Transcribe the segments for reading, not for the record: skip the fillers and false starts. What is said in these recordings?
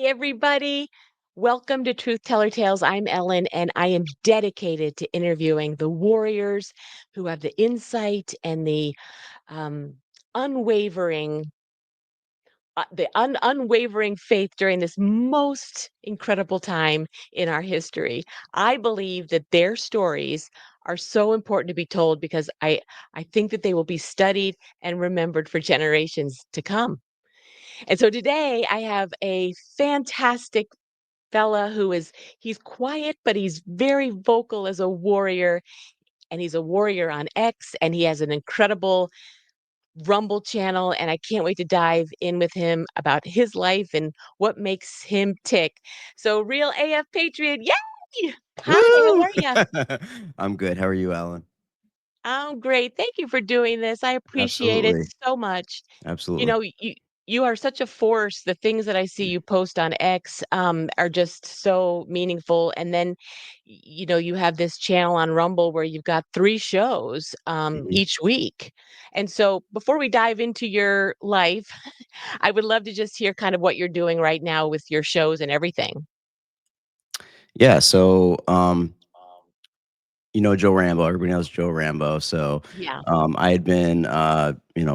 everybody. Welcome to Truth Teller Tales. I'm Ellen, and I am dedicated to interviewing the warriors who have the insight and the um, unwavering, unwavering faith during this most incredible time in our history. I believe that their stories are so important to be told because I think that they will be studied and remembered for generations to come. And so today I have a fantastic fella he's quiet, but he's very vocal as a warrior, and he's a warrior on X, and he has an incredible Rumble channel, and I can't wait to dive in with him about his life and what makes him tick. So Real AF Patriot, yay! Hi, how Woo! are you? I'm good. How are you, Alan? I'm great. Thank you for doing this. I appreciate it Absolutely. so much. You Absolutely. know, you are such a force. The things that I see you post on X are just so meaningful. And then, you have this channel on Rumble where you've got 3 shows Mhm. each week. And so, before we dive into your life, I would love to just hear kind of what you're doing right now with your shows and everything. Yeah, Joe Rambo, everybody knows Joe Rambo, Yeah, I had been,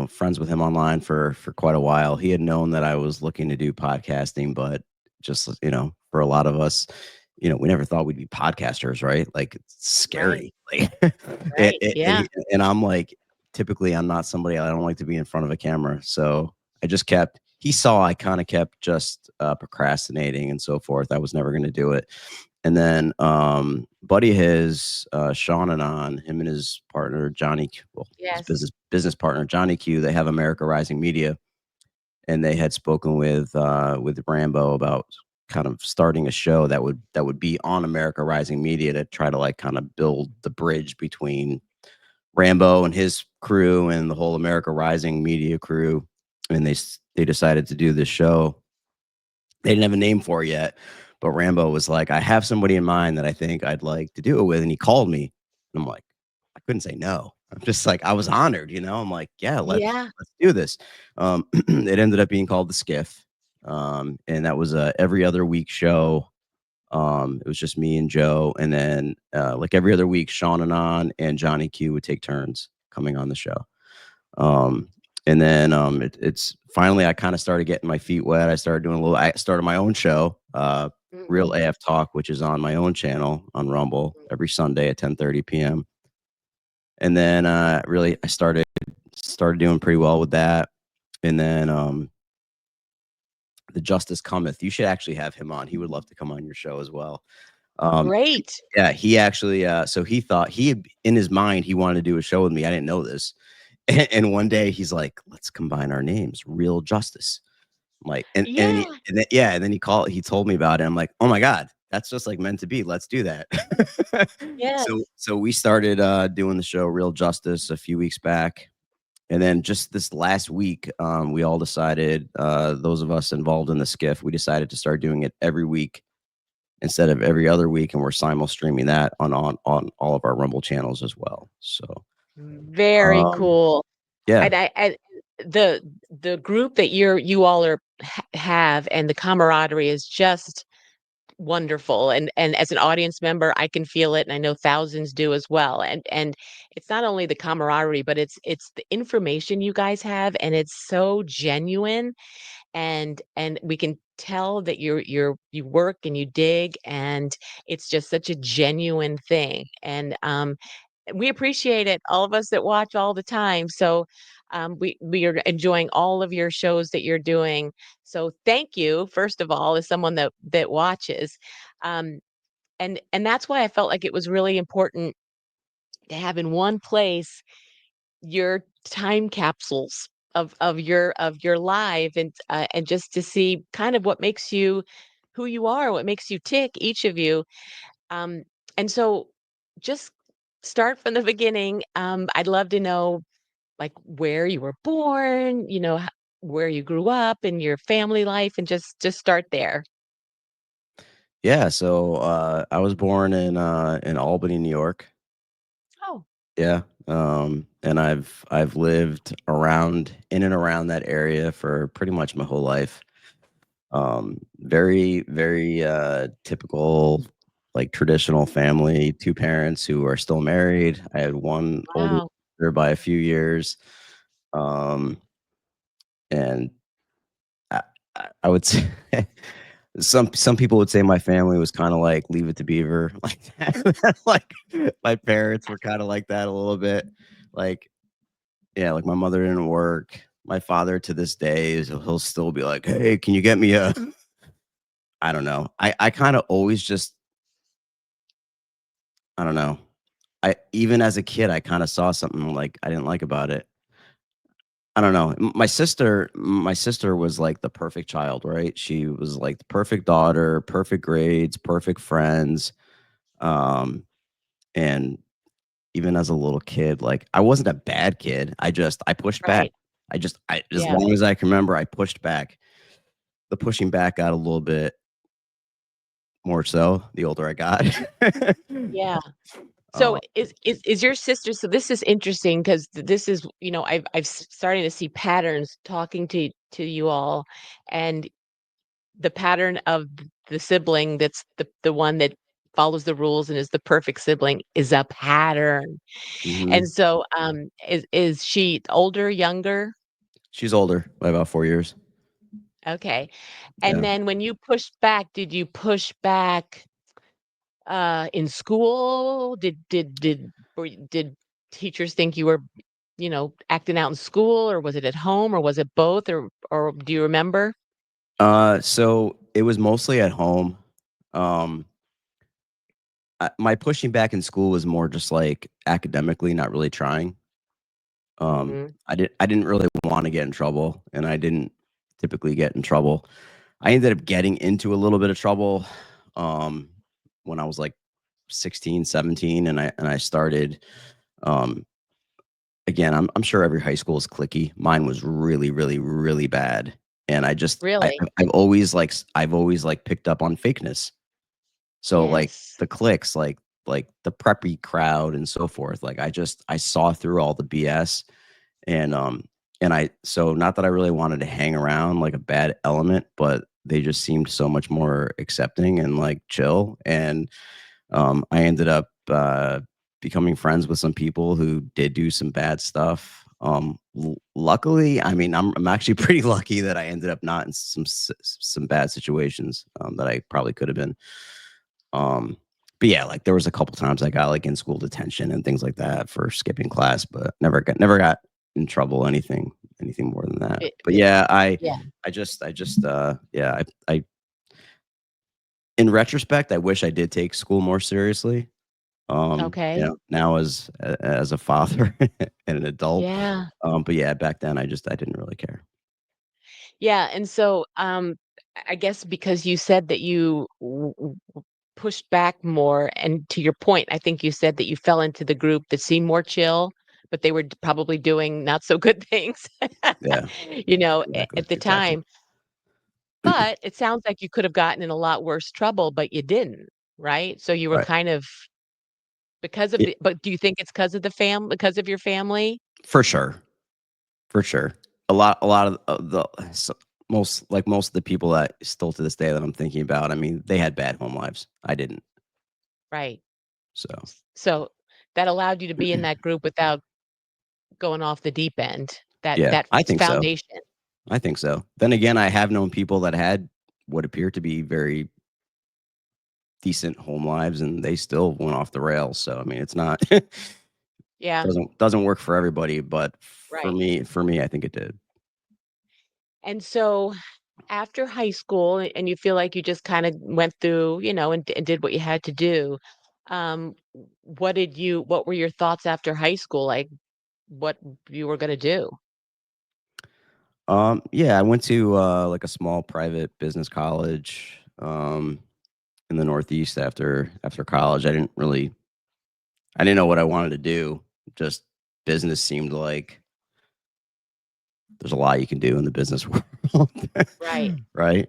friends with him online for quite a while. He had known that I was looking to do podcasting, but just, for a lot of us, we never thought we'd be podcasters, right? Like, it's right, scary. Like, right. Yeah. and I'm like, typically, I'm not somebody I don't like to be in front of a camera, so I just kept he saw I kinda kept just, procrastinating and so forth. I was never gonna do it. And then, buddy his, Sean and on him and his partner, Johnny Q well, his Yes. business partner, Johnny Q, they have America Rising Media, and they had spoken with Rambo about kind of starting a show that would be on America Rising Media to try to, like, kinda build the bridge between Rambo and his crew and the whole America Rising Media crew, and they decided to do this show. They didn't have a name for it yet, but Rambo was like, "I have somebody in mind that I think I'd like to do it with," and he called me, and I'm like, I couldn't say no. I'm just like, I was honored, I'm like, "Yeah, let's Yeah. let's do this." It ended up being called The Skiff, and that was a every other week show. It was just me and Joe, and then, like, every other week, Sean and Johnny Q would take turns coming on the show. Um, and then it's finally I kind of started getting my feet wet. I started my own show, Real Mhm. AF Talk, which is on my own channel on Rumble every Sunday at 10:30 p.m. And then really I started doing pretty well with that. And then the Justice Cometh. You should actually have him on. He would love to come on your show as well. Um, Great. yeah, he actually so he thought he had in his mind he wanted to do a show with me. I didn't know this. And one day he's like, "Let's combine our names, Real Justice." I'm like, Yeah. and then he told me about it. I'm like, "Oh my god, that's just like meant to be. Let's do that." So Yes. so we started doing the show Real Justice a few weeks back. And then just this last week, we all decided, those of us involved in the skiff, we decided to start doing it every week instead of every other week, and we're simul streaming that on all of our Rumble channels as well. So, Very um, cool. yeah. And the the group that you all are have and the camaraderie is just wonderful. And as an audience member, I can feel it, and I know thousands do as well. And it's not only the camaraderie, but it's the information you guys have, and it's so genuine. And we can tell that you work and you dig, and it's just such a genuine thing. And we appreciate it, all of us that watch all the time. So we are enjoying all of your shows that you're doing. So thank you, first of all, as someone that watches. Um, and that's why I felt like it was really important to have in one place your time capsules of your life, and just to see kind of what makes you who you are, what makes you tick, each of you. Um, and so just start from the beginning. I'd love to know, like, where you were born, where you grew up and your family life, and just start there. Yeah, so, I was born in Albany, New York. Oh, Yeah, and I've lived around in and around that area for pretty much my whole life. Very, very typical, like traditional family. Two parents who are still married. I had one older Wow. sister by a few years, um, and I, I would say some people would say my family was kind of like Leave It to Beaver, like that. Like my parents were kind of like that a little bit. Like yeah, like my mother didn't work. My father to this day he'll still be like, "Hey, can you get me a?" I don't know. I kind of always just I don't know. I even as a kid, I kinda saw something, like, I didn't like about it. I don't know. My sister was, like, the perfect child, right? She was, like, the perfect daughter, perfect grades, perfect friends, um, and even as a little kid, like, I wasn't a bad kid, I pushed back. Right. I as Yeah. long as I can remember, I pushed back. The pushing back got a little bit more so the older I got. Yeah. So Uh, is your sister, so this is interesting because this is, starting to see patterns talking to you all, and the pattern of the sibling that's the one that follows the rules and is the perfect sibling is a pattern. And mhm. so, is she older, younger? She's older by about 4 years. Okay. And Yeah. then when you pushed back, did you push back, in school? Did teachers think you were, acting out in school, or was it at home, or was it both, or do you remember? So it was mostly at home. Um, my pushing back in school was more just like academically, not really trying. Mhm. I didn't really want to get in trouble, and I didn't typically get in trouble. I ended up getting into a little bit of trouble um, when I was like 16, 17, and I started. Um, Again, I'm sure every high school is clicky. Mine was really, really, really bad, and Really? I've always like picked up on fakeness. So, like, Yes. the cliques, like, the preppy crowd and so forth, like, I saw through all the BS, and, I so not that I really wanted to hang around like a bad element, but they just seemed so much more accepting and, like, chill, and, I ended up, becoming friends with some people who did do some bad stuff. Luckily, I mean, I'm actually pretty lucky that I ended up not in some bad situations, that I probably could have been. Um, but yeah, like there was a couple times I got like in school detention and things like that for skipping class, but never got in trouble, anything more than that. It But it yeah, yeah, yeah, in retrospect, I wish I did take school more seriously. okay. Now as a father and an adult. Yeah. But yeah, back then I didn't really care. Yeah, and so, I guess because you said that you pushed back more, and to your point, I think you said that you fell into the group that seemed more chill, but they were probably doing not so good things, Yeah, at the exactly. time. But it sounds like you could have gotten in a lot worse trouble, but you didn't, right? So you were Right. kind of because of Yeah, the but do you think it's because of your family? for sure. For sure. A lot of the most of the people that still to this day that I'm thinking about, I mean, they had bad home lives. I didn't. Right. So, So that allowed you to be in that group without going off the deep end. That yeah, that I it's think so. foundation. I think so. Then again, I have known people that had what appeared to be very decent home lives, and they still went off the rails. So, I mean, it's not Yeah, doesn't work for everybody, but right. for me, I think it did. And so after high school, and you feel like you just kind of went through, and did what you had to do. What were your thoughts after high school? Like what you were going to do? Yeah, I went to like a small private business college in the Northeast after college. I didn't know what I wanted to do. Just business seemed like there's a lot you can do in the business world, Right. right?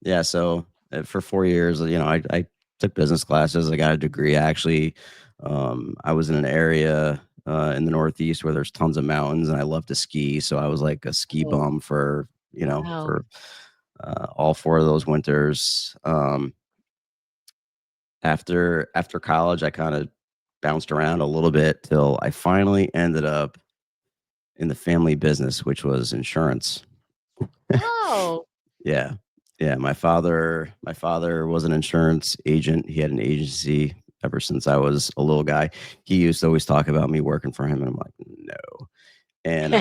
Yeah, so for 4 years, I took business classes. I got a degree. Actually, I was in an area in the Northeast where there's tons of mountains, and I love to ski. So I was like a ski Oh, bum for wow. all 4 of those winters. After college, I kinda bounced around a little bit till I finally ended up in the family business, which was insurance. Oh, Yeah. Yeah, my father was an insurance agent. He had an agency ever since I was a little guy. He used to always talk about me working for him, and I'm like, "No." And,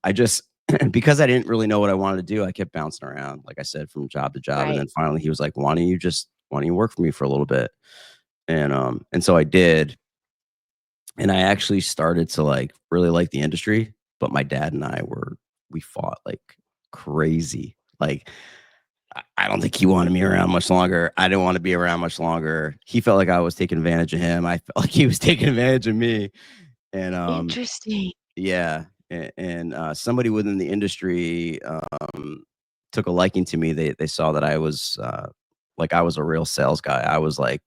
I just because I didn't really know what I wanted to do, I kept bouncing around, like I said, from job to job, and right. then finally he was like, why don't you work for me for a little bit?" And so I did, and I actually started to, like, really like the industry, but my dad and we fought like crazy. Like, I don't think he wanted me around much longer. I didn't wanna be around much longer. He felt like I was taking advantage of him. I felt like he was taking advantage of me, and, Interesting. yeah, somebody within the industry, took a liking to me. They saw that I was a real sales guy. I was, like,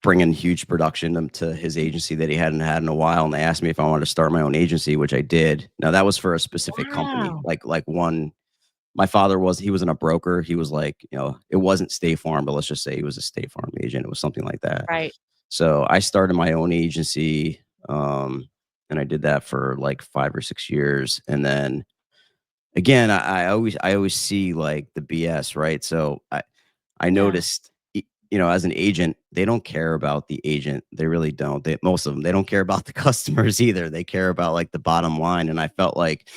bringing huge production to his agency that he hadn't had in a while, and they asked me if I wanted to start my own agency, which I did. Now that was for a specific company, Wow. like one my father he wasn't a broker. He was like, it wasn't State Farm, but let's just say he was a State Farm agent. It was something like that. Right. So I started my own agency, um, and I did that for like 5 or 6 years, and then again, I always see, like, the BS, right? So I Yeah. noticed, as an agent, they don't care about the agent. They really don't. Most of them, they don't care about the customers either. They care about, like, the bottom line, and I felt like,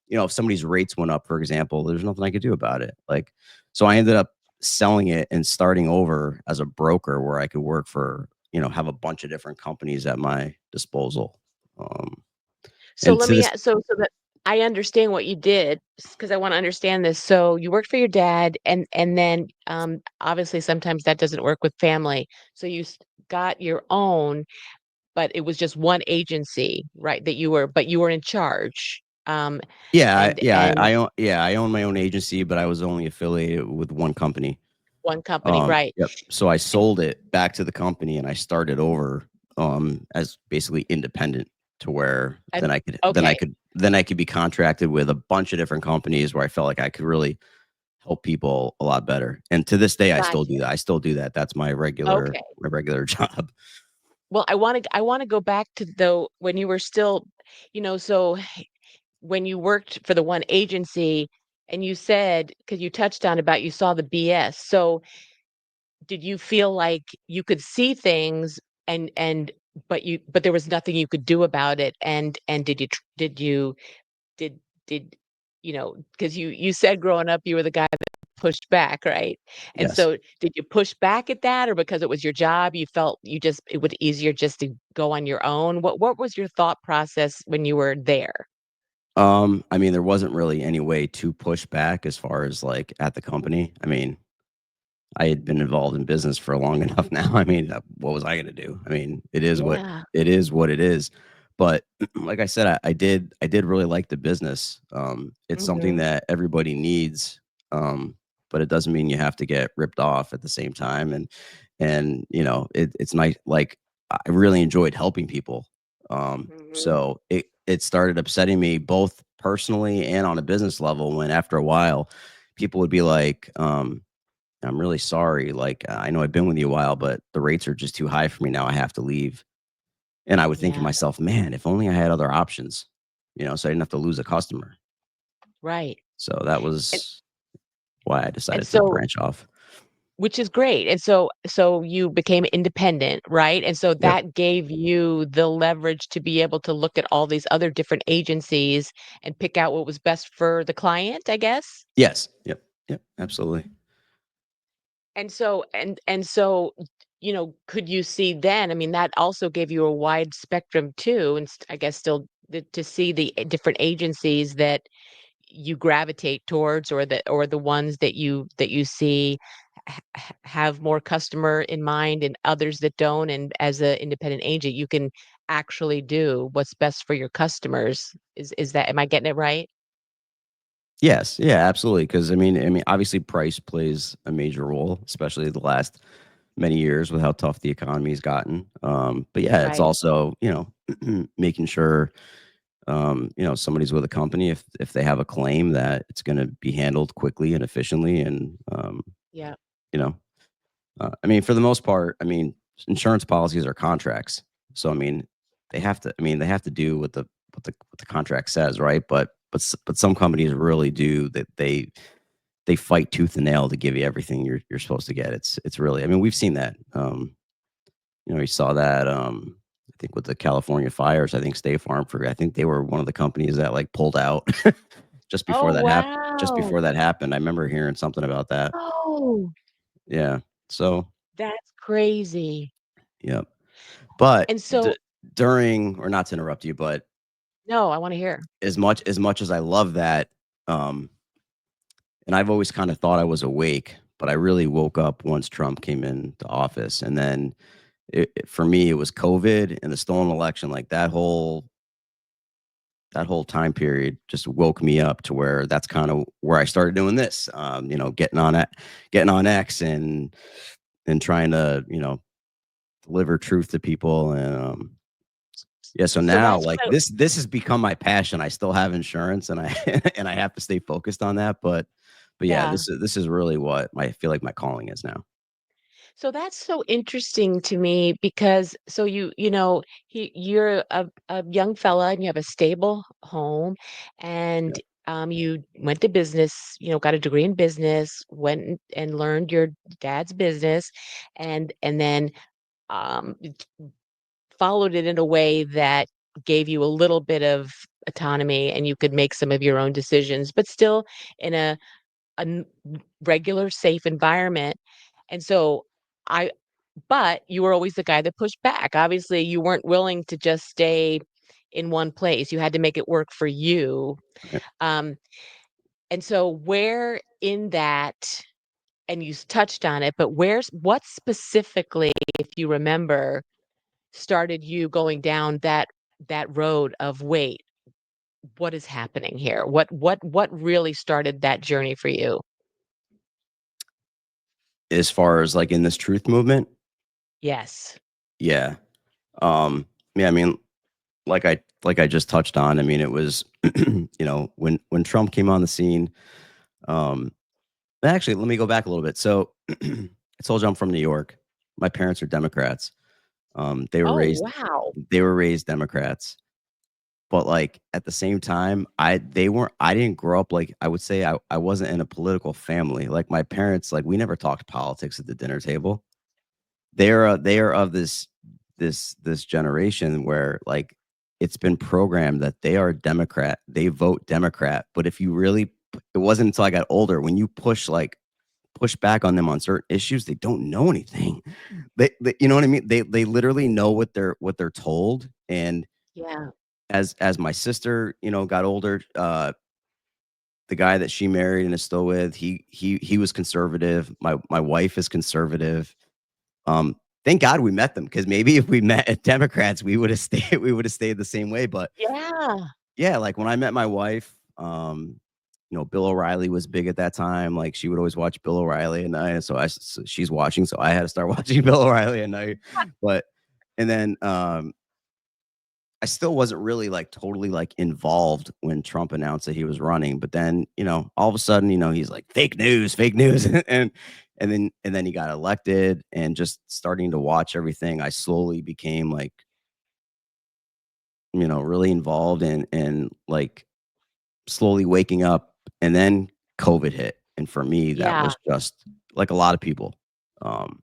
if somebody's rates went up, for example, there's nothing I could do about it. Like, so I ended up selling it and starting over as a broker where I could work for, have a bunch of different companies at my disposal. Um, So and let to me this a so that I understand what you did, because I wanna understand this. So you worked for your dad, and then, obviously, sometimes that doesn't work with family. So you got your own, but it was just one agency, right, that you were in charge, Yeah, and I own my own agency, but I was only affiliated with one company. one company, right, Yep. So I and sold it back to the company and I started over, as basically independent to where and okay, then I could be contracted with a bunch of different companies where I felt like I could really help people a lot better. And to this day, I still gotcha, do that. I still do that. That's okay. my regular job. Well, I wanna go back to, though, when you were still so when you worked for the one agency and you said, because you touched on about you saw the BS. So did you feel like you could see things, and but there was nothing you could do about it? And did did because you said growing up you were the guy that pushed back, right? And Yes. so did you push back at that, or because it was your job, you felt it would easier just to go on your own? What was your thought process when you were there? I mean, there wasn't really any way to push back as far as like at the company. I mean, I had been involved in business for long enough now. I mean, what was I gonna do? I mean, Yeah. it is what it is. But like I said, I did really like the business. It's something Mhm. that everybody needs, but it doesn't mean you have to get ripped off at the same time. And it's nice. Like I really enjoyed helping people. Mhm. So it started upsetting me both personally and on a business level when after a while people would be like, I'm really sorry. Like, I know I've been with you a while, but the rates are just too high for me now. I have to leave. And I would think to Yeah. myself, man, if only I had other options, so I didn't have to lose a customer. Right. So that And was why I and decided to so branch off. which is great. And so you became independent, right? And so Yep. that gave you the leverage to be able to look at all these other different agencies and pick out what was best for the client, I guess? Yes. Yep. Yep. Absolutely. And so, could you see then, I mean, that also gave you a wide spectrum too, and I guess still to see the different agencies that you gravitate towards, or the ones that you see have more customer in mind and others that don't, and as an independent agent you can actually do what's best for your customers. Is that, am I getting it right? Yes. Yeah. Absolutely. Because I mean, obviously, price plays a major role, especially the last many years with how tough the economy's gotten. But yeah, it's Right. also making sure Somebody's with a company, if they have a claim, that it's going to be handled quickly and efficiently, and Yeah. you know, I mean, for the most part, I mean, insurance policies are contracts, so I mean, they have to. I mean, they have to do what the contract says, right? But some companies really do that. They fight tooth and nail to give you everything you're supposed to get. It's really. I mean, we've seen that. We saw that, I think with the California fires, I think State Farm I think they were one of the companies that, like, pulled out just before Oh, just wow. before that happened. I remember hearing something about that. Oh, Yeah. So, that's crazy. yep. But And so during, or not to interrupt you, but no, I wanna hear. as much as I love that, um, and I've always kinda thought I was awake, but I really woke up once Trump came into office, and then for me, it was COVID and the stolen election, like, that whole time period just woke me up to where that's kind of where I started doing this, getting on X, and trying to, deliver truth to people. And yeah, so So now, that's like, what I this has become my passion. I still have insurance, and I and I have to stay focused on that. But yeah, yeah. this is really what I feel like my calling is now. So that's so interesting to me because so you're a young fella and you have a stable home and Yeah. you went to business, got a degree in business, went and learned your dad's business and then um followed it in a way that gave you a little bit of autonomy and you could make some of your own decisions, but still in a regular safe environment. And so I but you were always the guy that pushed back. Obviously, you weren't willing to just stay in one place. You had to make it work for you. Right. Um, and so where in that, and you touched on it, but what specifically, if you remember, started you going down that road of wait, what is happening here? What really started that journey for you? As far as, like, in this truth movement, Yes. yeah. Yeah, I mean, like I just touched on, I mean, it was, when Trump came on the scene. um Actually, let me go back a little bit. So, I told you I'm from New York. My parents are Democrats. They were Oh, raised wow. they were raised Democrats, but, like, at the same time, I didn't grow up, like, I would say, I wasn't in a political family. Like, my parents, like, we never talked politics at the dinner table. They are of this generation where, like, it's been programmed that they are Democrat, they vote Democrat, but if you really it wasn't until I got older, when you push back on them on certain issues, they don't know anything. They, you know what I mean? They literally know what they're told. And Yeah. as my sister, got older, the guy that she married and is still with, he was conservative. My wife is conservative. Um, thank God we met them, because maybe if we met Democrats, we would have stayed the same way. But Yeah. yeah, like, when I met my wife, Bill O'Reilly was big at that time. Like, she would always watch Bill O'Reilly at night, and so she's watching, so I had to start watching Bill O'Reilly at night. But and then, I still wasn't really, like, totally, like, involved when Trump announced that he was running. But then, all of a sudden, he's like, fake news," and then he got elected, and just starting to watch everything, I slowly became, like, really involved, and, like, slowly waking up. And then COVID hit, and for me, that Yeah. was just like a lot of people. Um,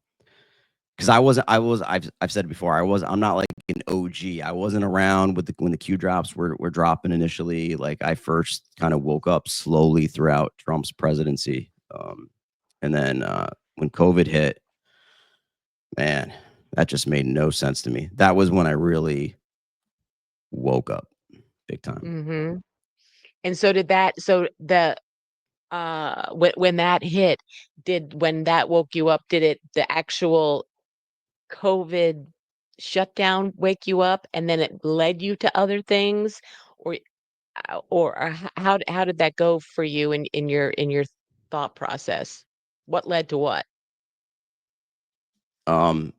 because I've said it before, I'm not like an OG. I wasn't around when the Q drops were dropping initially. Like, I first kind of woke up slowly throughout Trump's presidency. And then, when COVID hit, man, that just made no sense to me. That was when I really woke up big time. Mhm. And so did that so the when that hit, did when that woke you up, did it the actual COVID shutdown wake you up and then it led you to other things? Or how did that go for you in your thought process? What led to what? Um,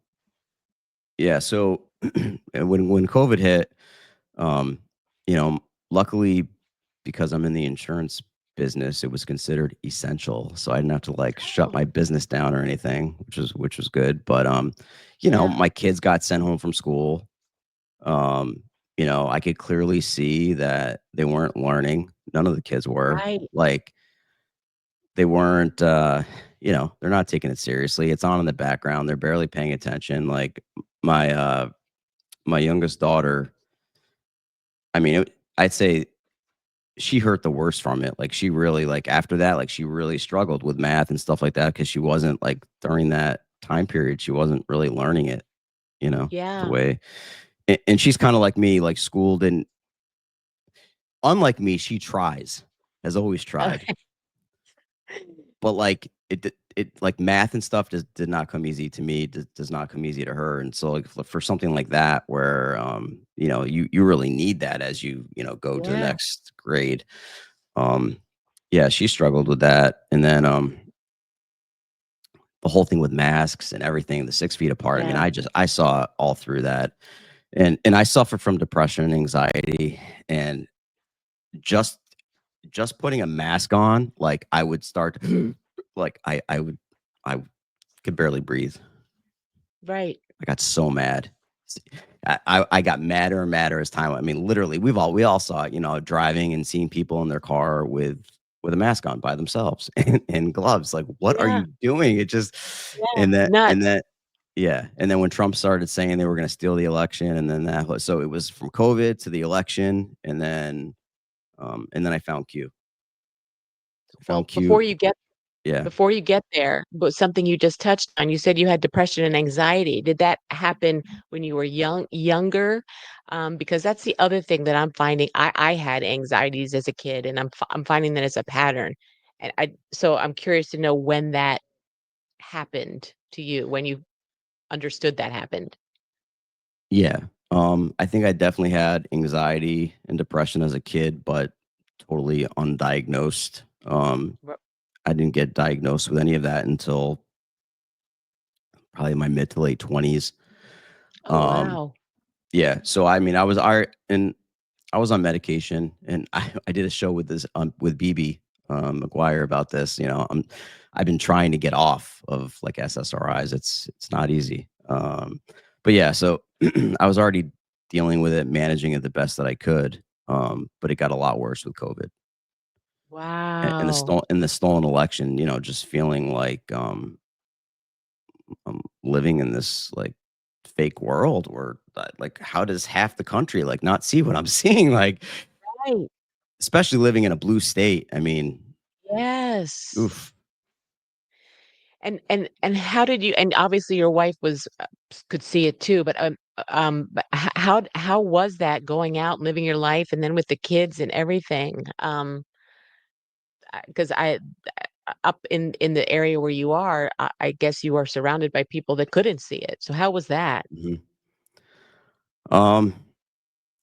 yeah, so and when COVID hit, um, luckily, because I'm in the insurance business, it was considered essential, so I didn't have to like shut my Oh, business down or anything, which was good. But yeah, my kids got sent home from school. Um, I could clearly see that they weren't learning. None of the kids were. right. Like they weren't they're not taking it seriously. It's on in the background. They're barely paying attention. Like my my youngest daughter, I mean, I'd say she hurt the worst from it. Like she really like after that, like she really struggled with math and stuff like that because she wasn't like during that time period, she wasn't really learning it, the Yeah. way. And she's kind of like me, like school didn't. Unlike me, she tries, has always tried, Okay. but like it like math and stuff just did not come easy to me. Does not come easy to her. And so like for something like that, where you really need that as go to the Yeah, next grade. Um, yeah, she struggled with that, and then the whole thing with masks and everything, the 6 feet apart. I mean, yeah. I saw it all through that, and I suffer from depression and anxiety, and just just putting a mask on, like I would start, like I could barely breathe. Right. I got so mad. I got madder and madder as time. I mean, literally, we all saw it, driving and seeing people in their car with a mask on by themselves and gloves. Like, what are Yeah, you doing? It just yeah. and Nuts. that yeah. And then when Trump started saying they were going to steal the election, and then that was so it was from COVID to the election, and then I found Q. I found Well, Q. Yeah. before you get there, but something you just touched on, you said you had depression and anxiety. Did that happen when you were younger? Because that's the other thing that I'm finding. I had anxieties as a kid, and I'm finding that it's a pattern. And so I'm curious to know when that happened to you, when you understood that happened. Yeah. I think I definitely had anxiety and depression as a kid, but totally undiagnosed. Ri- I didn't get diagnosed with any of that until probably my mid to late 20s. Oh, Um, wow. yeah. So I mean, I was on medication, and I did a show with this with BB McGuire about this. I've been trying to get off of like SSRIs. It's not easy. But yeah, so I was already dealing with it, managing it the best that I could. But it got a lot worse with COVID and Wow. the stolen election. Just feeling like I'm living in this like fake world where like how does half the country like not see what I'm seeing? Like Right. especially living in a blue state. I mean, Yes. oof. And how did you, and obviously your wife was could see it too, but how was that going out and living your life and then with the kids and everything? Because up in the area where you are, I guess you are surrounded by people that couldn't see it. So how was that? Mhm. Um,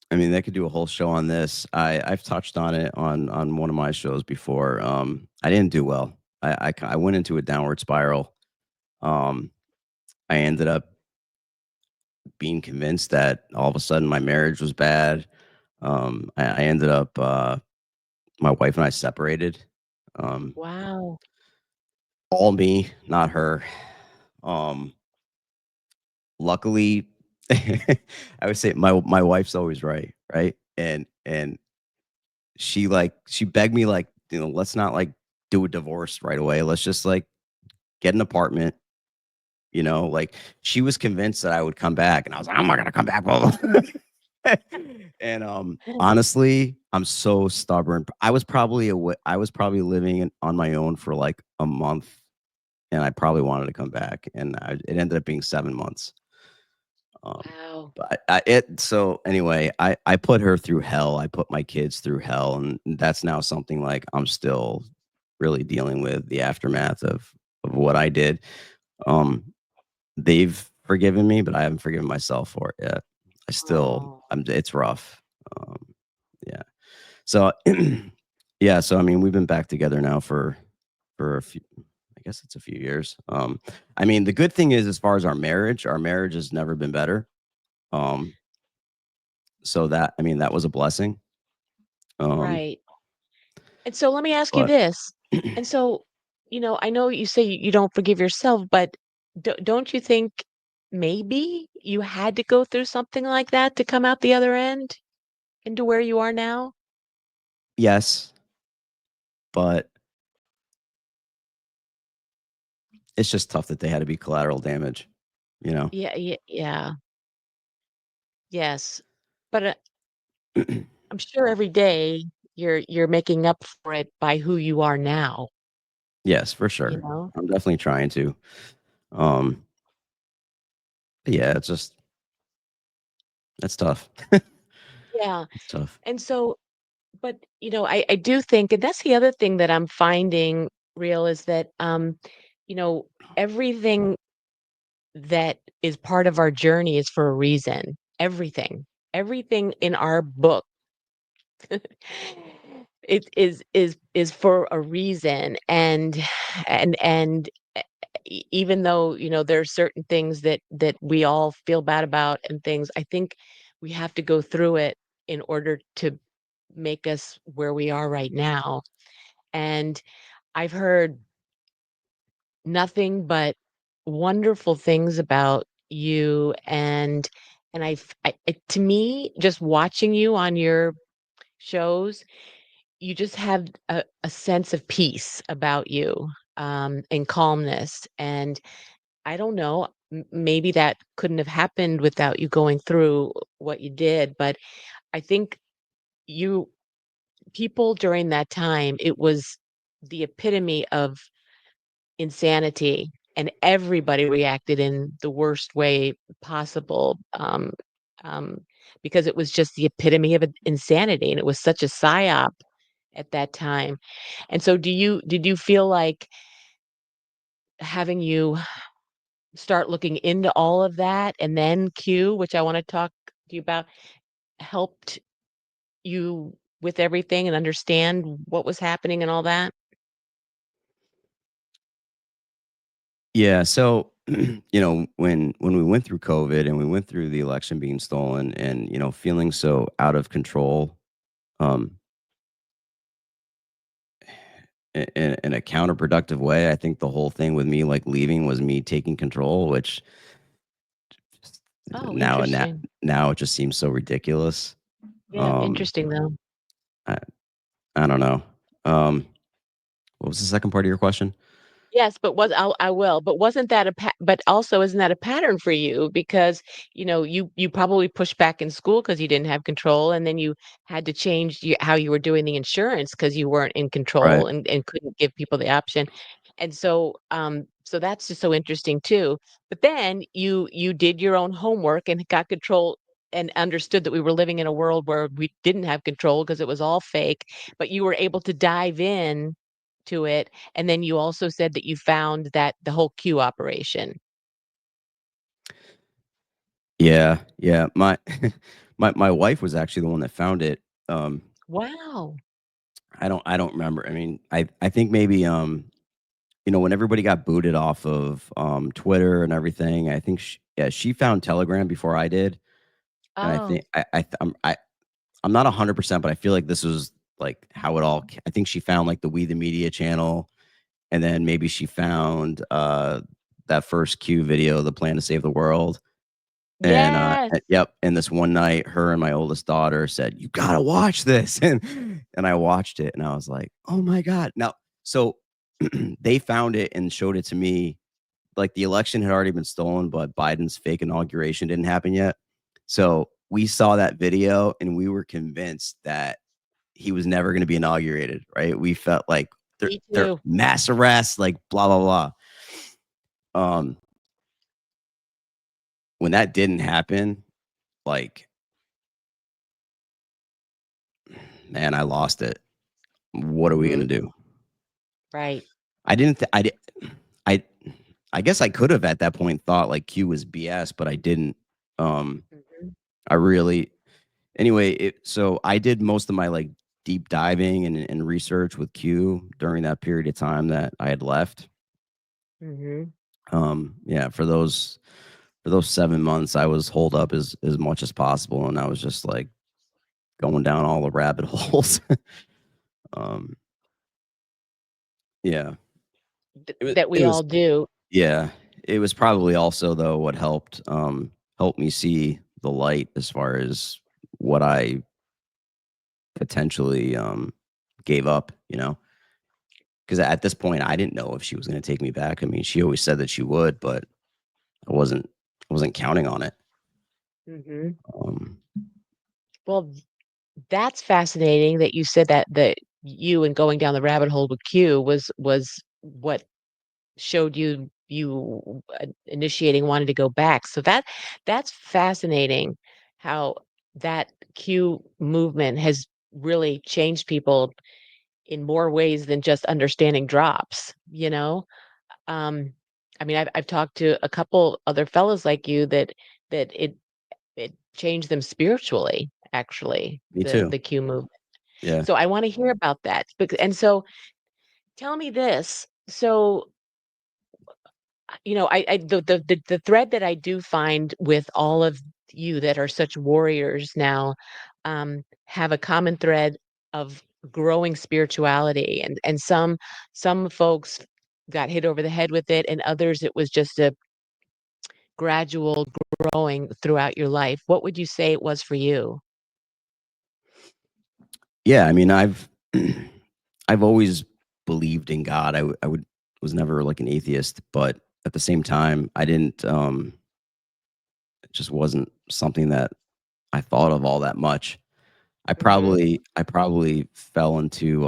I mean, they could do a whole show on this. I've touched on it on one of my shows before. I didn't do well. I went into a downward spiral. Um, I ended up being convinced that all of a sudden my marriage was bad. I ended up my wife and I separated. Um, Wow. all me, not her. Um, luckily, I would say my wife's always right, right? And she begged me like, let's not like do a divorce right away. Let's just like get an apartment, like she was convinced that I would come back, and I was like, I'm not gonna come back. Blah, blah. And honestly, I'm so stubborn. I was probably living on my own for like a month, and I probably wanted to come back, and it ended up being 7 months. Um, Wow. but so anyway, I put her through hell. I put my kids through hell, and that's now something like I'm still really dealing with the aftermath of what I did. Um, they've forgiven me, but I haven't forgiven myself for it yet. Oh, It's rough. Um, yeah. So yeah, so I mean, we've been back together now for a few. I guess it's a few years. I mean, the good thing is, as far as our marriage has never been better. Um, so that I mean, that was a blessing. Um, Right. And so let me ask you but this. And so, I know you say you don't forgive yourself, but don't you think maybe you had to go through something like that to come out the other end into where you are now? yes, but it's just tough that they had to be collateral damage, you know? Yeah, yeah, yeah. Yes. But I'm sure every day you're making up for it by who you are now, Yes, for you sure. know? I'm definitely trying to. Um, yeah, it's just that's tough. Yeah. It's tough. And so, but I do think, and that's the other thing that I'm finding real is that you know, everything that is part of our journey is for a reason. Everything. Everything in our book it is for a reason. And even though, there are certain things that we all feel bad about and things, I think we have to go through it in order to make us where we are right now. And I've heard nothing but wonderful things about you. And to me, just watching you on your shows, you just have a sense of peace about you, and calmness. And I don't know, maybe that couldn't have happened without you going through what you did. But I think you people during that time, it was the epitome of insanity, and everybody reacted in the worst way possible, um, because it was just the epitome of insanity, and it was such a psyop at that time. And so did you feel like having you start looking into all of that and then Q, which I wanna talk to you about, helped you with everything and understand what was happening and all that? Yeah, so, when we went through COVID and we went through the election being stolen and, feeling so out of control, um, in a counterproductive way, I think the whole thing with me, like, leaving was me taking control, which just Oh, now and now interesting. now it just seems so ridiculous. Yeah, Um, interesting though. I I don't know. Um, what was the second part of your question? Yes, but I will, but wasn't that but also isn't that a pattern for you? Because, you probably pushed back in school because you didn't have control, and then you had to change how you were doing the insurance because you weren't in Right. control and couldn't give people the option. And so, so that's just so interesting too. But then you did your own homework and got control and understood that we were living in a world where we didn't have control because it was all fake, but you were able to dive in to it. And then you also said that you found that the whole queue operation. Yeah, yeah. My my wife was actually the one that found it. Um, Wow. I don't remember. I mean, I think maybe, when everybody got booted off of, Twitter and everything, I think she found Telegram before I did, and I Oh, think I'm not 100%, but I feel like this was, like, how it all ca I think she found, like, the We the Media channel, and then maybe she found, that first Q video, The Plan to Save the World. yes. Yep, and this one night, her and my oldest daughter said, "You gotta watch this," and I watched it, and I was like, "Oh my god." Now, so they found it and showed it to me, like, the election had already been stolen, but Biden's fake inauguration didn't happen yet. So, we saw that video, and we were convinced that he was never gonna be inaugurated, right? We felt like Me they're too. mass arrest, like, blah, blah, blah. Um, when that didn't happen, like, man, I lost it. What are we gonna Mhm. do? Right. I didn't th I I guess I could have at that point thought like Q was BS, but I didn't. Um, Mhm. I really anyway, so I did most of my, like, deep diving and research with Q during that period of time that I had left. Mhm. Yeah, for those 7 months, I was holed up as much as possible, and I was just like going down all the rabbit holes. um, yeah, That it we was all do. yeah, it was probably also though what helped me see the light as far as what I potentially gave up. Because at this point I didn't know if she was going to take me back. I mean, she always said that she would, but I wasn't counting on it. Mhm. Um, Well, that's fascinating that you said that you and going down the rabbit hole with Q was what showed you initiating wanting to go back. So that's fascinating how that Q movement has really changed people in more ways than just understanding drops, you know? Um, I mean, I've talked to a couple other fellows like you that it changed them spiritually, actually, Me the too. the Q movement. Yeah. So I wanna hear about that. And so tell me this. So, the thread that I do find with all of you that are such warriors now, have a common thread of growing spirituality, and some folks got hit over the head with it, and others it was just a gradual growing throughout your life. What would you say it was for you? Yeah, I mean, I've always believed in God. I was never like an atheist, but at the same time, I didn't. It just wasn't something that I thought of all that much. Mhm, I probably fell into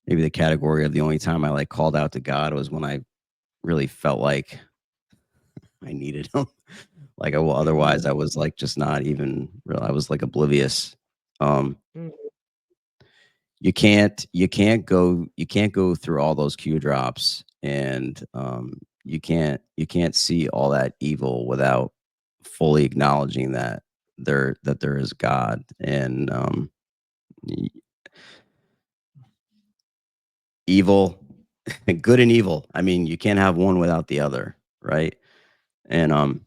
maybe the category of the only time I like called out to God was when I really felt like I needed Him. Like, well, otherwise, mhm, I was like just not even real. I was like oblivious. Um, mhm. you can't go through all those Q drops, and you can't see all that evil without fully acknowledging that there is God, and y- evil, good and evil. I mean, you can't have one without the other, right? And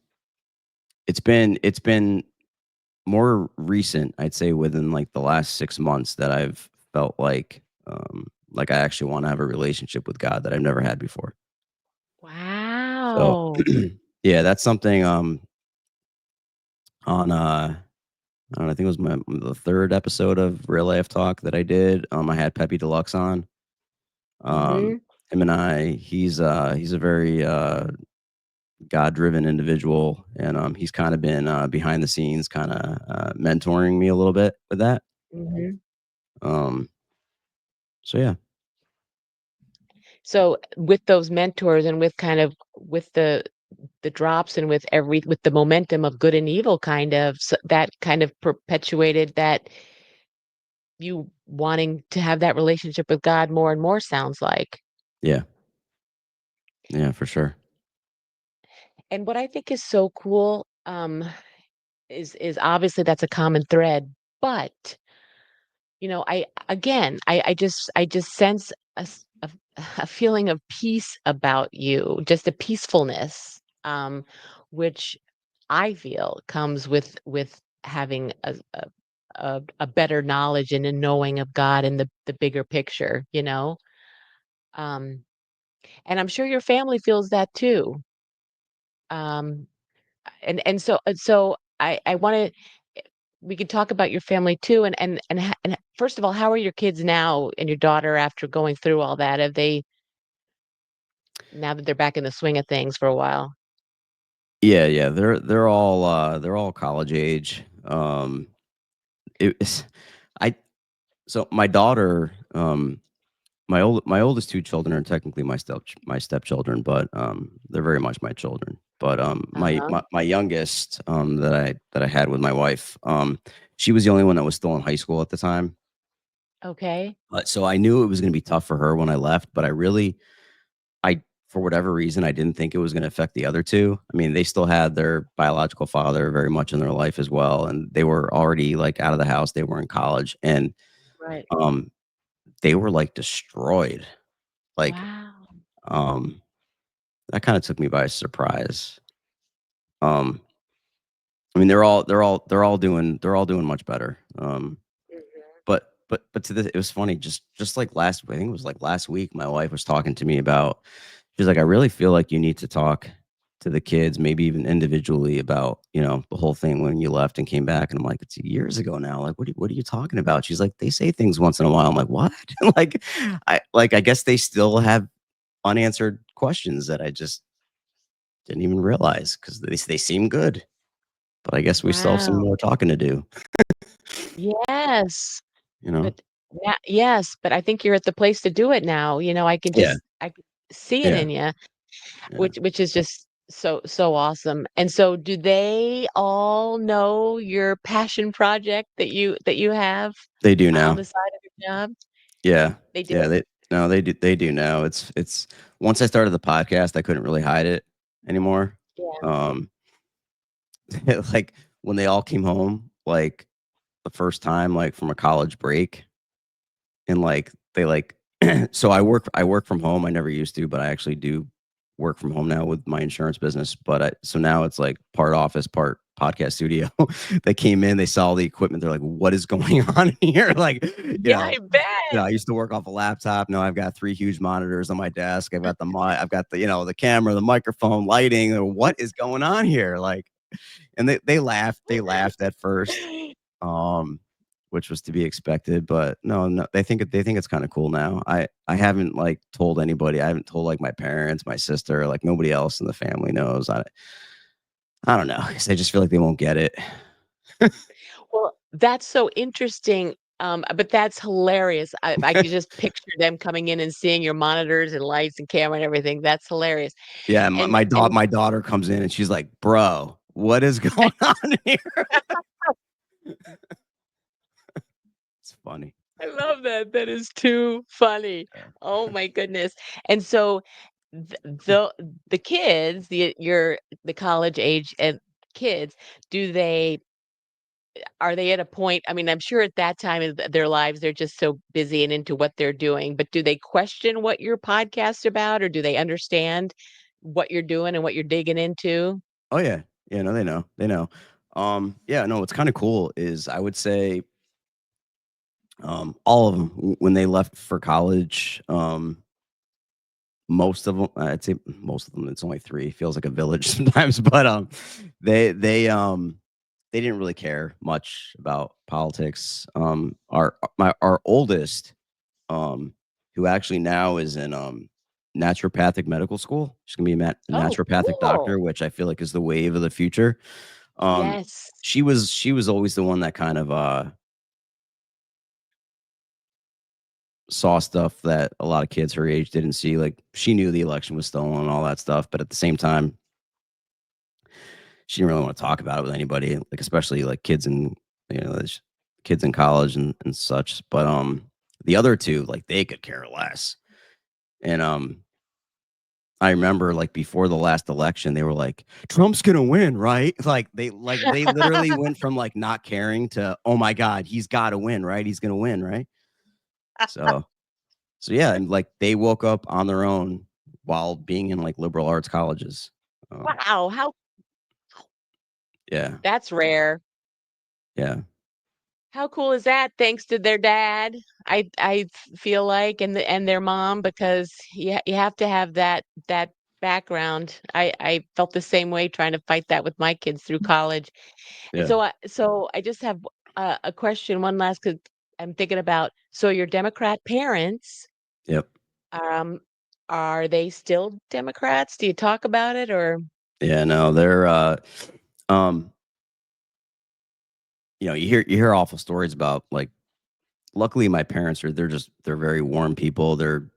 it's been more recent, I'd say within like the last 6 months, that I've felt like I actually want to have a relationship with God that I've never had before. So, Wow. yeah, that's something, on, I don't know, I think it was the 3rd episode of RealAF Talk that I did. I had Peppy Deluxe on. Um, Mhm, him and he's a very, God-driven individual, and, he's kinda been, behind the scenes kinda, mentoring me a little bit with that. mhm. Um, so yeah. So, with those mentors and with kind of with the drops and with the momentum of good and evil kind of that kind of perpetuated that you wanting to have that relationship with God more and more sounds like. Yeah. Yeah, for sure. And what I think is so cool, is obviously that's a common thread, but I just sense a feeling of peace about you, just a peacefulness, which I feel comes with having a better knowledge and a knowing of God and the bigger picture, you know? Um, and I'm sure your family feels that too. Um, and so I wanna we could talk about your family too, and first of all, how are your kids now and your daughter after going through all that? Have they now that they're back in the swing of things for a while? Yeah, yeah, they're all college age. It's I so my daughter, my oldest 2 children are technically my stepchildren, but, they're very much my children. But, Uh-huh. my youngest, that I had with my wife, she was the only one that was still in high school at the time. Okay. So I knew it was gonna be tough for her when I left, but I for whatever reason, I didn't think it was gonna affect the other 2. I mean, they still had their biological father very much in their life as well, and they were already, like, out of the house, they were in college, and, Right. um, they were, like, destroyed. Like, Wow. um, that kinda took me by surprise. Um, I mean, they're all doing much better. Mhm. But to this, it was funny. Just like last, I think it was like last week, my wife was talking to me about. She's like, I really feel like you need to talk to the kids, maybe even individually, about the whole thing when you left and came back. And I'm like, it's years ago now. Like, what are you talking about? She's like, they say things once in a while. I'm like, what? I guess they still have unanswered questions that I just didn't even realize because they seem good. But I guess we still have some Wow. more talking to do. Yes. You know? But yes, but I think you're at the place to do it now. Yeah, I can see it yeah, in you, yeah. which is just so awesome. And so do they all know your passion project that you have They do on now. the side of your job? Yeah, They do? yeah. They no, they do now. It's once I started the podcast, I couldn't really hide it anymore. Yeah. Um, like when they all came home, like the first time, like from a college break, and like they like so I work from home. I never used to, but I actually do work from home now with my insurance business. But so now it's like part office, part podcast studio. They came in, they saw the equipment. They're like, "What is going on here?" Like, Yeah, I bet. I used to work off a laptop. Now I've got three huge monitors on my desk. I've got the camera, the microphone, lighting. What is going on here? Like, and they laughed. They laughed at first, um, which was to be expected. But no, no, they think it's kind of cool now. I haven't like told anybody. I haven't told like my parents, my sister, like nobody else in the family knows. I don't know, 'cause I just feel like they won't get it. Well, that's so interesting, but that's hilarious. I could just picture them coming in and seeing your monitors and lights and camera and everything. That's hilarious. Yeah, And my daughter comes in and she's like, "Bro, what is going on here?" It's funny. I love that. That is too funny. Oh my goodness. And so th the kids, the college age and kids, do they are they at a point, I mean, I'm sure at that time in their lives, they're just so busy and into what they're doing, but do they question what your podcast about, or do they understand what you're doing and what you're digging into? Oh, yeah. Yeah, no, they know, they know. Yeah, no, what's kinda cool is I would say, all of them when they left for college, most of them, I'd say most of them, it's only 3, feels like a village sometimes, but, they they, um, they didn't really care much about politics. Our oldest, um, who actually now is in, naturopathic medical school. She's gonna be a Oh, naturopathic cool. doctor, which I feel like is the wave of the future. Um, Yes. she was always the one that kind of, saw stuff that a lot of kids her age didn't see. Like, she knew the election was stolen and all that stuff, but at the same time, she didn't really wanna talk about it with anybody, like, especially, like, there's kids in college and such. But, the other 2, like, they could care less. And, I remember, like, before the last election, they were like, "Trump's gonna win, right?" They literally went from, like, not caring to, "Oh my god, he's gotta win, right? He's gonna win, right?" So yeah, and, like, they woke up on their own while being in, like, liberal arts colleges. Um, Wow, how yeah, that's rare. yeah, How cool is that? Thanks to their dad, feel like, and their mom, because you have to have that background. I felt the same way trying to fight that with my kids through college. And yeah, so I just have a question, one last, 'cause I'm thinking about, so your Democrat parents, yep, um, are they still Democrats? Do you talk about it, or yeah, no, they're, um, you hear awful stories about, like, luckily, my parents they're very warm people, they're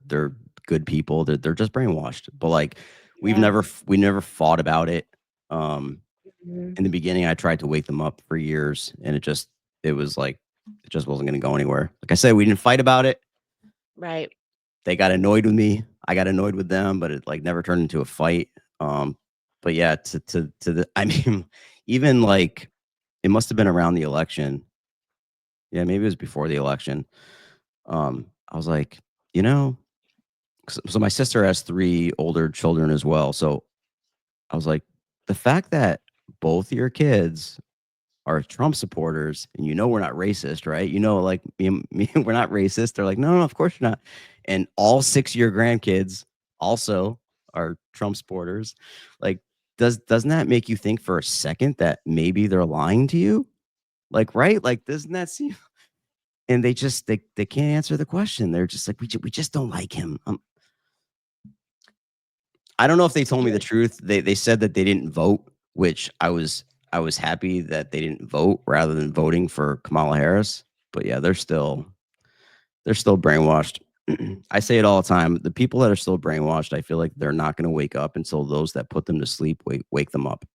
good people, they're just brainwashed. But, like, yes. we never fought about it. Um, Mhm. in the beginning, I tried to wake them up for years, and it was like, it just wasn't gonna go anywhere. Like I said, we didn't fight about it. Right. They got annoyed with me, I got annoyed with them, but it, like, never turned into a fight. But yeah, to the I mean, even, like, it must have been around the election. Yeah, maybe it was before the election. I was like, you know so my sister has 3 older children as well. So I was like, the fact that both your kids are Trump supporters, and we're not racist, right? Like me, we're not racist. They're like, no, no, of course you're not. And all 6 of your grandkids also are Trump supporters. Like, doesn't that make you think for a second that maybe they're lying to you? Like, right? Like, doesn't that seem? And they can't answer the question. They're just like, we just don't like him. I don't know if they told me the You're truth. They said that they didn't vote, which I was happy that they didn't vote rather than voting for Kamala Harris. But yeah, they're still brainwashed. I say it all the time. The people that are still brainwashed, I feel like they're not going to wake up until those that put them to sleep wake them up.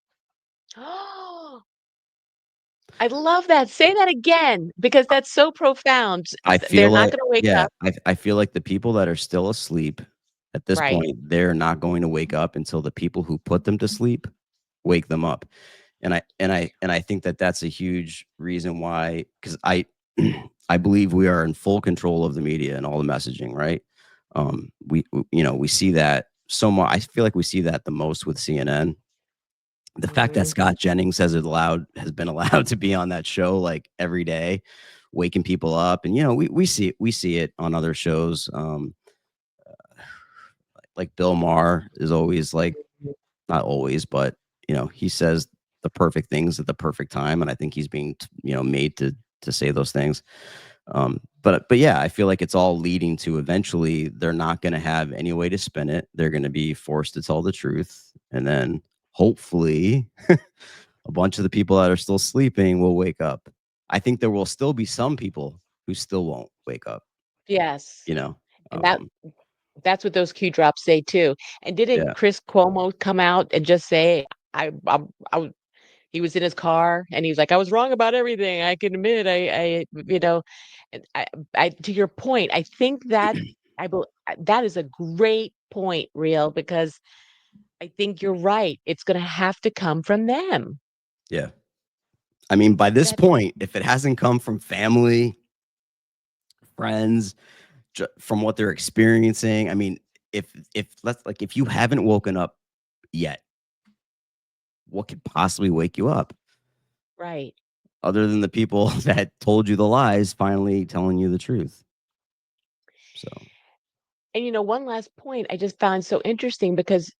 Oh, I love that. Say that again because that's so profound. I They're feel not like, gonna wake yeah, up. I feel like the people that are still asleep at this Right. point, they're not going to wake up until the people who put them to sleep wake them up. And I think that that's a huge reason why, because I believe we are in full control of the media and all the messaging, right? We see that so much. I feel like we see that the most with CNN. The fact that Mhm. Scott Jennings has been allowed to be on that show like every day, waking people up, and we see it on other shows. Like Bill Maher is always like, Mhm. not always, but he says the perfect things at the perfect time, and I think he's being made to say those things. But yeah, I feel like it's all leading to eventually they're not going to have any way to spin it. They're going to be forced to tell the truth, and then hopefully a bunch of the people that are still sleeping will wake up. I think there will still be some people who still won't wake up. Yes. You know, And that um, that's what those Q drops say too. And didn't yeah, Chris Cuomo come out and just say, I was he was in his car and he was like, I was wrong about everything. I can admit and I to your point, I think that that is a great point, Real, because I think you're right. It's gonna have to come from them. yeah. I mean, by this That point, if it hasn't come from family, friends, from what they're experiencing, I mean, if you haven't woken up yet, what could possibly wake you up right. other than the people that told you the lies finally telling you the truth? So, And one last point I just found so interesting because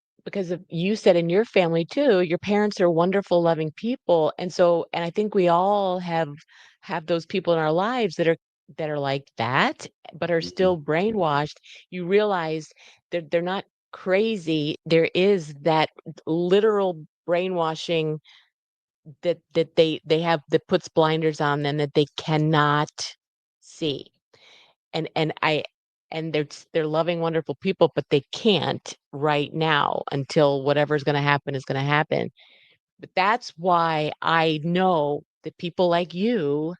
of you said in your family too, your parents are wonderful, loving people. And I think we all have those people in our lives that are like that, but are mhm, still brainwashed. You realize they're not crazy. There is that literal brainwashing that they have that puts blinders on them that they cannot see. And they're loving, wonderful people, but they can't right now until whatever's gonna happen is gonna happen. But that's why I know that people like you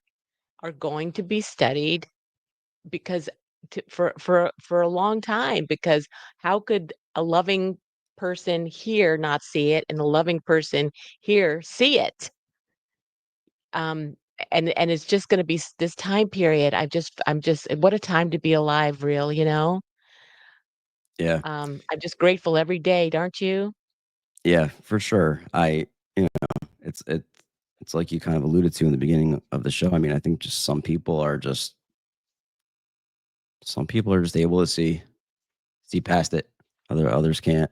are going to be studied because for a long time, because how could a loving person here not see it and a loving person here see it? Um, and it's just gonna be this time period. I'm just what a time to be alive, real, you know? yeah, I'm just grateful every day, aren't you? yeah, for sure. It's like you kind of alluded to in the beginning of the show. I mean, I think just some people are just able to see past it. Others can't.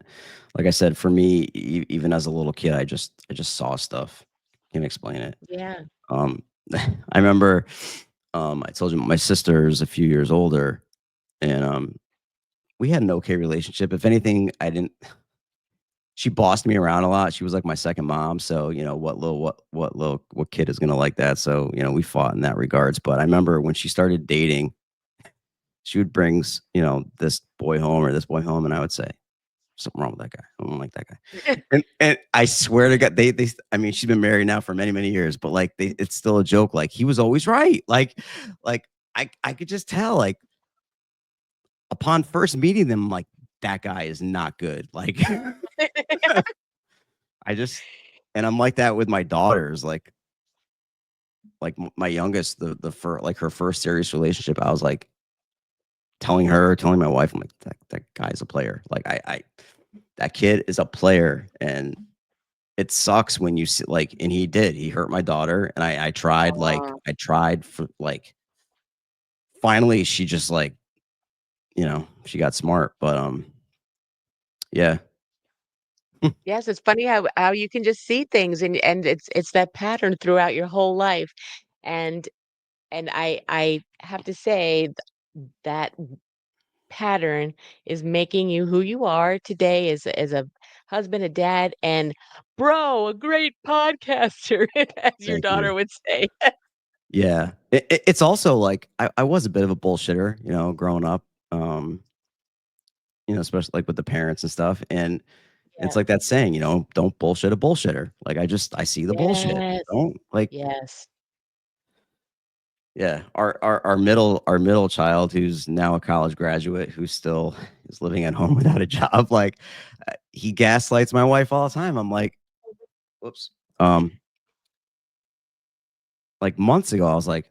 Like I said, for me, even as a little kid, I just saw stuff. Can't explain it. Yeah. Um, I remember, I told you my sister's a few years older, and we had an okay relationship. If anything, I didn't. She bossed me around a lot. She was like my second mom. So what kid is gonna like that? So we fought in that regards. But I remember when she started dating, she would bring this boy home or this boy home, and I would say something wrong with that guy. I don't like that guy. And I swear to God, they I mean, she's been married now for many, many years, but like it's still a joke. Like he was always right. Like I could just tell, like upon first meeting them, like that guy is not good. Like I just and I'm like that with my daughters. Like my youngest, like her first serious relationship, I was like telling my wife, I'm like, that guy's a player. Like I that kid is a player, and it sucks when you see like, and he did. He hurt my daughter, and I tried, like, Oh, I tried for like, finally, she just like, she got smart, but yeah, yes, it's funny how you can just see things and it's that pattern throughout your whole life. And I have to say that pattern is making you who you are today as a husband, a dad, and bro, a great podcaster, as your thank you. daughter would say. Yeah, it's also like I was a bit of a bullshitter, growing up, um, especially like with the parents and stuff, and it's Yeah. like that saying, "Don't bullshit a bullshitter." Like I see the bullshit. Yes. Don't like, Yes. yeah, our middle child, who's now a college graduate, who still is living at home without a job, like, he gaslights my wife all the time. I'm like, "Whoops." Um, like, months ago, I was like,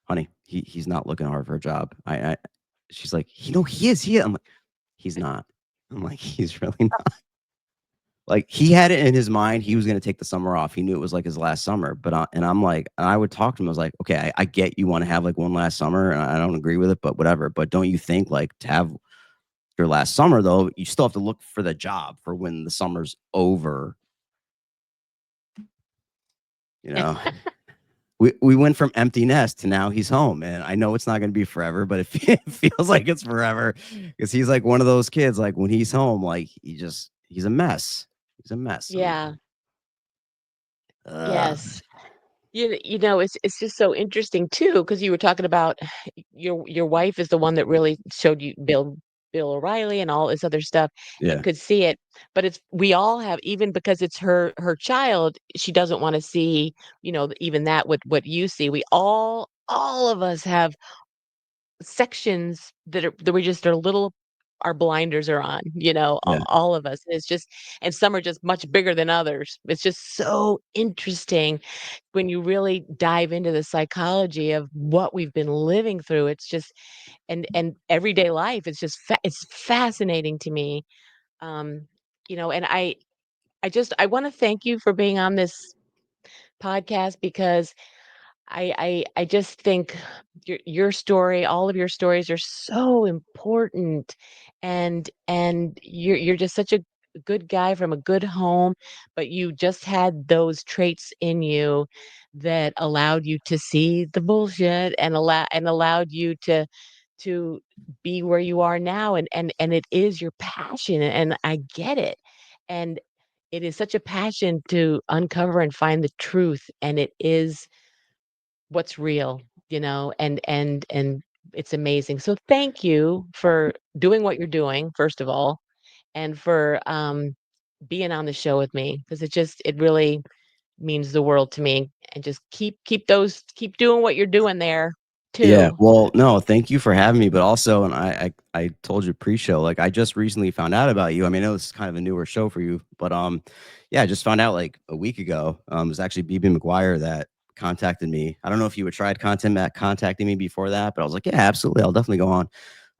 "Honey, he's not looking hard for a job." I She's like, he is, I'm like, "He's not." I'm like, "He's really not." Like, he had it in his mind, he was gonna take the summer off. He knew it was, like, his last summer, but, and I'm like, and I would talk to him, I was like, "Okay, I get you wanna have, like, one last summer, and I don't agree with it, but whatever, but don't you think, like, to have your last summer, though, you still have to look for the job for when the summer's over," you know? We went from empty nest to now he's home, and I know it's not gonna be forever, but it it feels like it's forever because he's, like, one of those kids, like, when he's home, like, he's a mess. He's a mess, and Yeah. ugh, Yes. You know, it's just so interesting too, because you were talking about your wife is the one that really showed you Bill O'Reilly and all this other stuff and yeah, could see it. But it's we all have, even because it's her child, she doesn't want to see, even that what you see. We all of us have sections that we just are little our blinders are on, yeah, all of us. It's just, and some are just much bigger than others. It's just so interesting when you really dive into the psychology of what we've been living through. It's just, and everyday life, it's just it's fascinating to me. um and I want to thank you for being on this podcast, because I just think your story, all of your stories are so important, and you're just such a good guy from a good home, but you just had those traits in you that allowed you to see the bullshit and allowed you to be where you are now, and it is your passion, and I get it. And it is such a passion to uncover and find the truth, and it is what's real, and it's amazing. So thank you for doing what you're doing, first of all, and for being on the show with me, because it really means the world to me. And just keep doing what you're doing there yeah. too. Well, no, thank you for having me, but also, and I told you pre-show, like, I just recently found out about you. I mean, I know this is kind of a newer show for you, but, yeah, I just found out, like, a week ago. It was actually BB McGuire that contacted me. I don't know if you had tried contacting me before that, but I was like, "Yeah, absolutely, I'll definitely go on."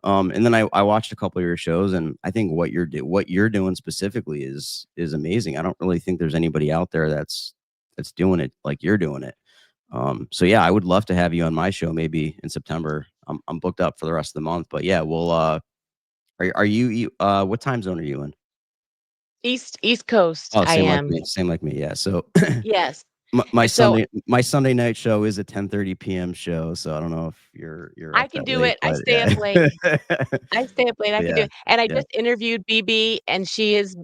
And then I watched a couple of your shows, and I think what you're doing specifically is amazing. I don't really think there's anybody out there that's doing it like you're doing it. So yeah, I would love to have you on my show maybe in September. I'm booked up for the rest of the month, but yeah, we'll are what time zone are you in? East Coast, Oh, I same like am. me. Same like me. Yeah. So Yes. my And so Sunday night show is a 10:30 p.m. show, so I don't know if you're I up can that do late, it. I but stay up yeah. late. I stay up late, I But can do yeah. it, and I Yeah. just interviewed BB, and she is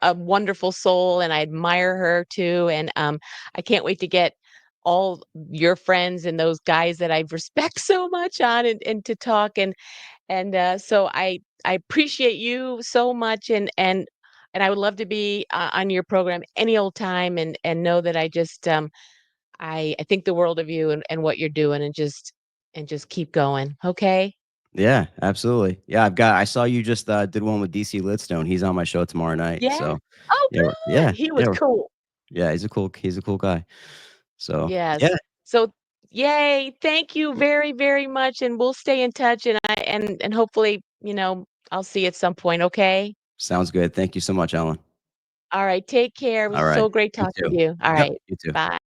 a wonderful soul, and I admire her too, and, I can't wait to get all your friends and those guys that I respect so much on, and to talk, so I appreciate you so much, and I would love to be, on your program any old time, and know that I think the world of you, and what you're doing, and just keep going, okay? Yeah, absolutely. Yeah, I saw you just did one with DC Lidstone. He's on my show tomorrow night. Yeah? So Oh, yeah, good. He was yeah. cool. Yeah, he's a cool guy. So, yeah, Yes. So, yay, thank you very, very much, and we'll stay in touch, and hopefully, I'll see you at some point, okay? sounds good. Thank you so much, Alan. All right, take care. It was All right. so great You talking too. to you. All Yep, right, you too. bye.